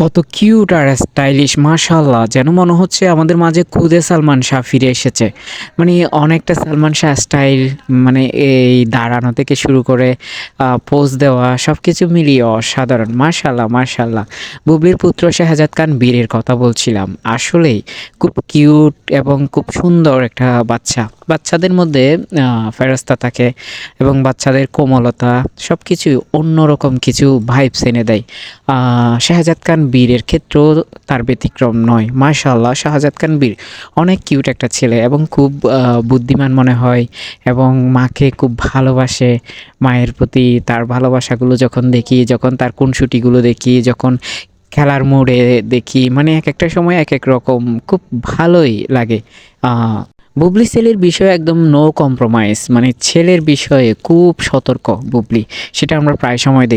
কত কিউট আর স্টাইলিশ মাশাআল্লাহ! যেন মনে হচ্ছে আমাদের মাঝে খুদে সালমান শাহ ফিরে এসেছে। মানে অনেকটা সালমান শাহ স্টাইল, মানে এই দাঁড়ানো থেকে শুরু করে পোজ দেওয়া সবকিছু মিলিয়ে অসাধারণ। মাশাআল্লাহ, মাশাআল্লাহ! বুবলির পুত্র শাহজাদ খান বীরের কথা বলছিলাম। আসলেই খুব কিউট এবং খুব সুন্দর একটা বাচ্চা। বাচ্চাদের মধ্যে ফেরেশতা থাকে এবং বাচ্চাদের কোমলতা সবকিছুই অন্যরকম কিছু ভাইবস এনে দেয়। শাহজাদ খান বীরের ক্ষেত্রেও তার ব্যতিক্রম নয়। মাশাআল্লাহ! শাহজাদ খান বীর অনেক কিউট একটা ছেলে এবং খুব বুদ্ধিমান মনে হয় এবং মাকে খুব ভালোবাসে। মায়ের প্রতি তার ভালোবাসাগুলো যখন দেখি, যখন তার খুনসুটিগুলো দেখি, যখন খেলার মোড়ে দেখি, মানে একেকটা সময় একেক রকম খুব ভালোই লাগে। আ বুবলি ছেলের বিষয়ে একদম নো কম্প্রোমাইজ। মানে ছেলের বিষয়ে খুব সতর্ক বুবলি। সেটা আমরা প্রায় সময়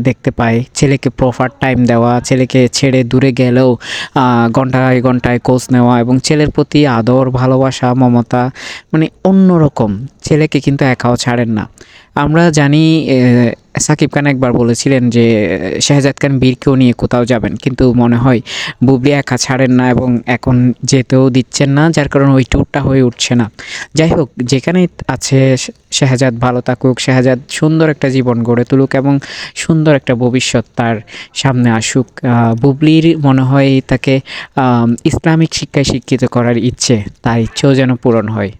দেখতে পাই। ছেলেকে প্রপার টাইম দেওয়া, ছেলেকে ছেড়ে দূরে গেলেও ঘন্টায়, ঘন্টায় খোঁজ নেওয়া এবং ছেলের প্রতি আদর, ভালোবাসা, মমতা মানে অন্যরকম। ছেলেকে কিন্তু একাও ছাড়েন না। আমরা জানি সাকিব খান একবার বলেছিলেন যে শাহজাদ খান বীরকেও নিয়ে কোথাও যাবেন। কিন্তু মনে হয় বুবলি একা ছাড়েন না এবং এখন যেতেও দিচ্ছেন না। যার কারণে ওই ট্যুরটা হয়ে উঠছে না। যাই হোক, যেখানেই আছে শাহজাদ ভালো থাকুক, শাহজাদ সুন্দর একটা জীবন গড়ে তুলুক এবং সুন্দর একটা ভবিষ্যৎ তার সামনে আসুক। বুবলির মনে হয় তাকে ইসলামিক শিক্ষায় শিক্ষিত করার ইচ্ছে, তার ইচ্ছেও যেন পূরণ হয়।